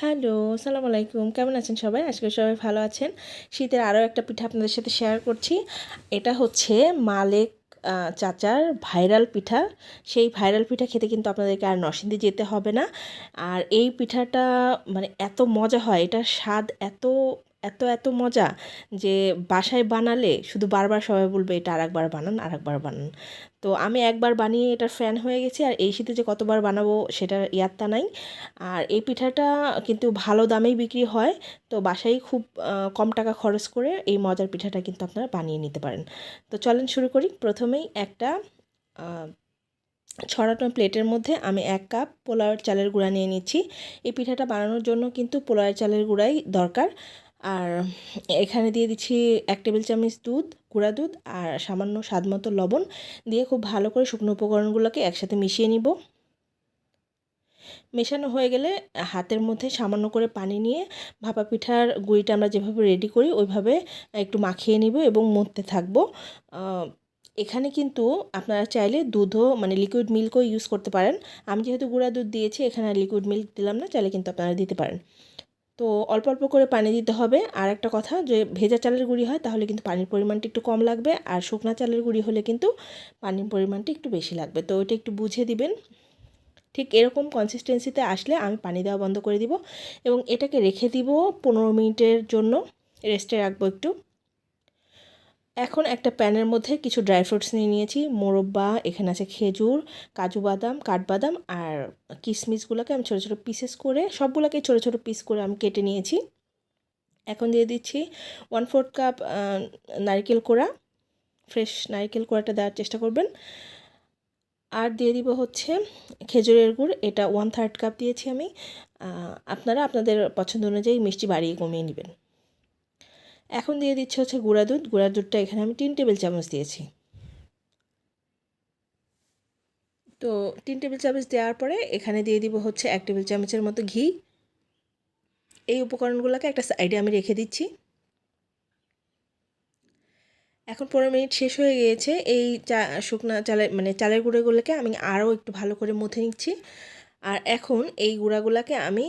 Hello, আসসালামু আলাইকুম। কেমন আছেন সবাই? আশা করি সবাই ভালো আছেন। শীতের আরও একটা পিঠা আপনাদের সাথে শেয়ার করছি। এটা হচ্ছে মালেক চাচার ভাইরাল পিঠা। সেই ভাইরাল পিঠা খেতে কিন্তু আপনাদেরকে আর নরসিংদী যেতে হবে না। আর এই পিঠাটা মানে এত মজা হয়, এটার স্বাদ এত মজা যে বাসায় বানালে শুধু বারবার সবাই বলবে এটা আরেকবার বানান, আরেকবার বানান। তো আমি একবার বানিয়ে এটার ফ্যান হয়ে গেছি, আর এই শীতে যে কতবার বানাবো সেটার ইয়াত্তা নাই। আর এই পিঠাটা কিন্তু ভালো দামেই বিক্রি হয়। তো বাসায় খুব কম টাকা খরচ করে এই মজার পিঠাটা কিন্তু আপনারা বানিয়ে নিতে পারেন। তো চলেন শুরু করি। প্রথমেই একটা আহ, ছড়ানো প্লেটের মধ্যে আমি 1 কাপ পোলাওয়ের চালের গুঁড়া নিয়ে নিচ্ছি। এই পিঠাটা বানানোর জন্য কিন্তু পোলাওয়ের চালের গুঁড়াই দরকার। আর এখানে দিয়ে দিচ্ছি 1 টেবিল চামচ দুধ, গুঁড়া দুধ, আর সামান্য স্বাদমতো লবণ দিয়ে খুব ভালো করে শুকনো উপকরণগুলোকে একসাথে মিশিয়ে নিব। মেশানো হয়ে গেলে হাতের মধ্যে সামান্য করে পানি নিয়ে ভাপা পিঠার গুঁড়িটা আমরা যেভাবে রেডি করি ওইভাবে একটু মাখিয়ে নিব এবং মথতে থাকবো। এখানে কিন্তু আপনারা চাইলে দুধও মানে লিকুইড মিল্কও ইউজ করতে পারেন। আমি যেহেতু গুঁড়া দুধ দিয়েছি, এখানে লিকুইড মিল্ক দিলাম না, চাইলে কিন্তু আপনারা দিতে পারেন। তো অল্প অল্প করে পানি দিতে হবে। আর একটা কথা, যে ভেজা চালের গুঁড়ি হয় তাহলে কিন্তু পানির পরিমাণটা একটু কম লাগবে, আর শুকনা চালের গুঁড়ি হলে কিন্তু পানির পরিমাণটা একটু বেশি লাগবে। তো ওইটা একটু বুঝে দিবেন। ঠিক এরকম কনসিস্টেন্সিতে আসলে আমি পানি দেওয়া বন্ধ করে দিব এবং এটাকে রেখে দিব 15 মিনিটের জন্য, রেস্টে রাখবো একটু। এখন একটা প্যানের মধ্যে কিছু ড্রাই ফ্রুটস নিয়ে নিয়েছি। মোরব্বা, এখানে আছে খেজুর, কাজু বাদাম, কাঠবাদাম আর কিশমিশগুলোকে আমি ছোটো ছোটো পিসেস করে, সবগুলোকে ছোটো ছোটো পিস করে আমি কেটে নিয়েছি। এখন দিয়ে দিচ্ছি 1/4 কাপ নারকেল কোড়া। ফ্রেশ নারকেল কোড়াটা দেওয়ার চেষ্টা করবেন। আর দিয়ে দিব হচ্ছে খেজুরের গুড়, এটা 1/3 কাপ দিয়েছি আমি। আপনারা আপনাদের পছন্দ অনুযায়ী মিষ্টি বাড়িয়ে কমিয়ে নেবেন। এখন দিয়ে দিচ্ছি হচ্ছে গুঁড়া দুধ। গুঁড়া দুধটা এখানে আমি 3 টেবিল চামচ দিয়েছি। তো 3 টেবিল চামচ দেওয়ার পরে এখানে দিয়ে দিব হচ্ছে 1 টেবিল চামচের মতো ঘি। এই উপকরণগুলোকে একটা সাইডে আমি রেখে দিচ্ছি। এখন 15 মিনিট শেষ হয়ে গিয়েছে। এই শুকনা চালের মানে চালের গুঁড়োগুলোকে আমি আরও একটু ভালো করে মথে নিচ্ছি। আর এখন এই গুঁড়াগুলোকে আমি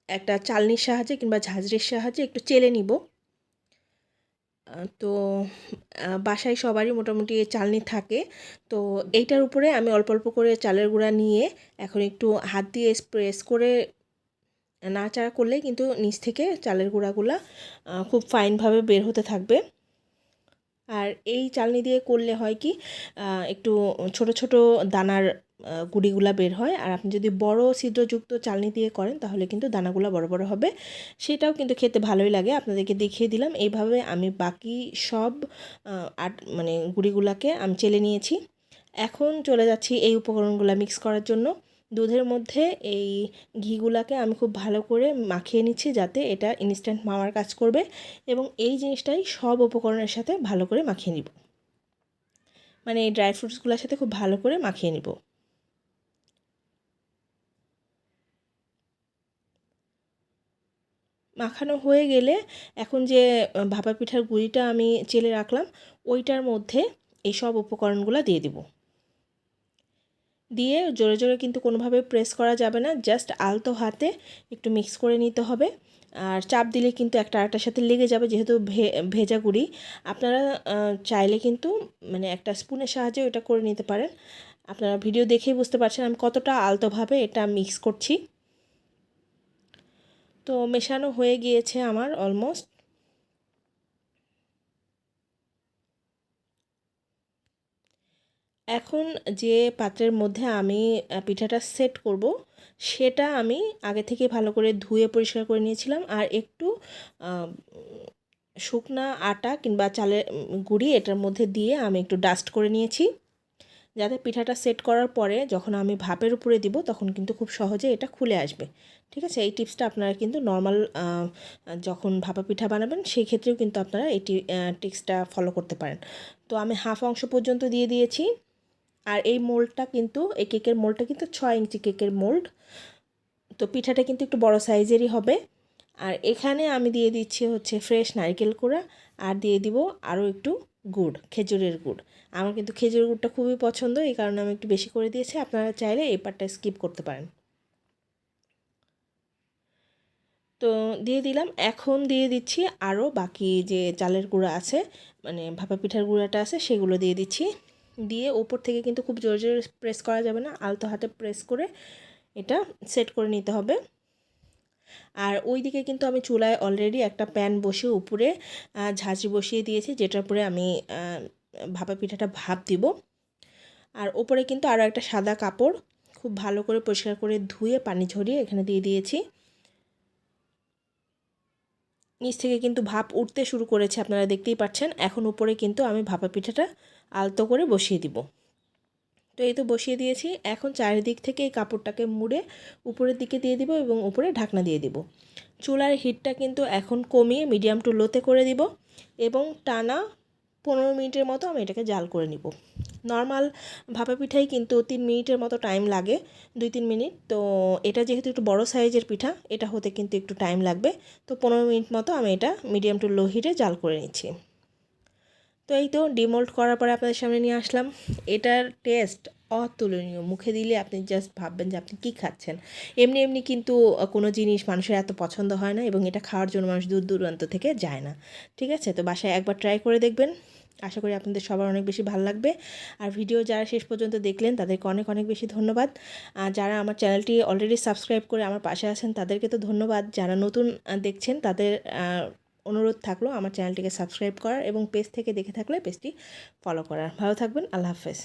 একটা চালনির সাহায্যে কিংবা ঝাঁঝরির সাহায্যে একটু চেলে নিব। তো বাসায় সবারই মোটামুটি চালনি থাকে। তো এইটার উপরে আমি অল্প অল্প করে চালের গুঁড়া নিয়ে এখন একটু হাত দিয়ে স্প্রেস করে নাড়াচাড়া করলেই কিন্তু নিচ থেকে চালের গুঁড়াগুলা খুব ফাইনভাবে বের হতে থাকবে। আর এই চালনি দিয়ে করলে হয় কি, একটু ছোট ছোট দানার গুঁড়িগুলা বের হয়। আর আপনি যদি বড় ছিদ্রযুক্ত চালনি দিয়ে করেন তাহলে কিন্তু দানাগুলো বড় বড় হবে, সেটাও কিন্তু খেতে ভালোই লাগে। আপনাদেরকে দেখিয়ে দিলাম। এইভাবে আমি বাকি সব মানে গুঁড়িগুলাকে আমি চেলে নিয়েছি। এখন চলে যাচ্ছি এই উপকরণগুলো মিক্স করার জন্য। দুধের মধ্যে এই ঘিগুলাকে আমি খুব ভালো করে মাখিয়ে নিচ্ছি যাতে এটা ইনস্ট্যান্ট মাওয়ার কাজ করবে, এবং এই জিনিসটাই সব উপকরণের সাথে ভালো করে মাখিয়ে নিব। মানে এই ড্রাই ফ্রুটসগুলোর সাথে খুব ভালো করে মাখিয়ে নিব। মাখানো হয়ে গেলে এখন যে ভাপা পিঠার গুঁড়িটা আমি চেলে রাখলাম ওইটার মধ্যে এই সব উপকরণগুলো দিয়ে দিব। দিয়ে জোরে জোরে কিন্তু কোনোভাবে প্রেস করা যাবে না, জাস্ট আলতো হাতে একটু মিক্স করে নিতে হবে। আর চাপ দিলে কিন্তু একটা আরেকটার সাথে লেগে যাবে, যেহেতু ভেজা গুঁড়ি। আপনারা চাইলে কিন্তু মানে একটা স্পুনের সাহায্যে ওটা করে নিতে পারেন। আপনারা ভিডিও দেখেই বুঝতে পারছেন আমি কতটা আলতোভাবে এটা মিক্স করছি। তো মেশানো হয়ে গিয়েছে আমার অলমোস্ট। এখন যে পাত্রের মধ্যে আমি পিঠাটা সেট করব সেটা আমি আগে থেকে ভালো করে ধুয়ে পরিষ্কার করে নিয়েছিলাম। আর একটু শুকনা আটা কিংবা চালের গুঁড়ি এটার মধ্যে দিয়ে আমি একটু ডাস্ট করে নিয়েছি, যাতে পিঠাটা সেট করার পরে যখন আমি ভাপের উপরে দিব তখন কিন্তু খুব সহজে এটা খুলে আসবে। ঠিক আছে, এই টিপসটা আপনারা কিন্তু নর্মাল যখন ভাপা পিঠা বানাবেন সেই ক্ষেত্রেও কিন্তু আপনারা এই টিপসটা ফলো করতে পারেন। তো আমি হাফ অংশ পর্যন্ত দিয়ে দিয়েছি। আর এই মোল্ডটা কিন্তু, এই কেকের মোল্ডটা কিন্তু 6 ইঞ্চি কেকের মোল্ড। তো পিঠাটা কিন্তু একটু বড় সাইজেরই হবে। আর এখানে আমি দিয়ে দিচ্ছি হচ্ছে ফ্রেশ নারকেল কোড়া, আর দিয়ে দিব আরও একটু গুড়, খেজুরের গুড়। আমার কিন্তু খেজুরের গুড়টা খুবই পছন্দ, এই কারণে আমি একটু বেশি করে দিয়েছি। আপনারা চাইলে এই পার্টটা স্কিপ করতে পারেন। তো দিয়ে দিলাম। এখন দিয়ে দিচ্ছি আরও বাকি যে চালের গুঁড়া আছে, মানে ভাপা পিঠার গুঁড়াটা আছে, সেগুলো দিয়ে দিচ্ছি। দিয়ে ওপর থেকে কিন্তু খুব জোরে জোরে প্রেস করা যাবে না, আলতো হাতে প্রেস করে এটা সেট করে নিতে হবে। আর ওই দিকে কিন্তু আমি চুলায় অলরেডি একটা প্যান বসিয়ে উপরে ঝাঁঝরি বসিয়ে দিয়েছি, যেটার উপরে আমি ভাপা পিঠাটা ভাপ দিব। আর ওপরে কিন্তু আরও একটা সাদা কাপড় খুব ভালো করে পরিষ্কার করে ধুয়ে পানি ঝরিয়ে এখানে দিয়ে দিয়েছি। নিচ থেকে কিন্তু ভাপ উঠতে শুরু করেছে, আপনারা দেখতেই পাচ্ছেন। এখন উপরে কিন্তু আমি ভাপা পিঠাটা আলতো করে বসিয়ে দিব। তো এই তো বসিয়ে দিয়েছি। এখন চারিদিক থেকে এই কাপড়টাকে মুড়ে উপরের দিকে দিয়ে দিব এবং উপরে ঢাকনা দিয়ে দিব। চুলার হিটটা কিন্তু এখন কমিয়ে মিডিয়াম টু লোতে করে দিব এবং টানা 15 মিনিটের মতো আমি এটাকে জাল করে নিব। নর্মাল ভাপা পিঠাই কিন্তু 3 মিনিটের মতো টাইম লাগে, 2-3 মিনিট। তো এটা যেহেতু একটু বড় সাইজের পিঠা, এটা হতে কিন্তু একটু টাইম লাগবে। তো 15 মিনিট মতো আমি এটা মিডিয়াম টু লো হিটে জাল করে নিচ্ছি। তো এই তো ডিমোল্ড করার পরে আপনাদের সামনে নিয়ে আসলাম। এটার টেস্ট অতুলনীয়, মুখে দিলে আপনি জাস্ট ভাববেন যে আপনি কী খাচ্ছেন। এমনি এমনি কিন্তু কোনো জিনিস মানুষের এত পছন্দ হয় না, এবং এটা খাওয়ার জন্য মানুষ দূর দূরান্ত থেকে যায় না। ঠিক আছে, তো বাসায় একবার ট্রাই করে দেখবেন। আশা করি আপনাদের সবার অনেক বেশি ভালো লাগবে। আর ভিডিও যারা শেষ পর্যন্ত দেখলেন তাদেরকে অনেক অনেক বেশি ধন্যবাদ। আর যারা আমার চ্যানেলটি অলরেডি সাবস্ক্রাইব করে আমার পাশে আছেন তাদেরকে তো ধন্যবাদ। যারা নতুন দেখছেন তাদের অনুরোধ থাকলো আমার চ্যানেলটিকে সাবস্ক্রাইব করার এবং পেজ থেকে দেখে থাকলে পেজটি ফলো করার। ভালো থাকবেন। আল্লাহ হাফেজ।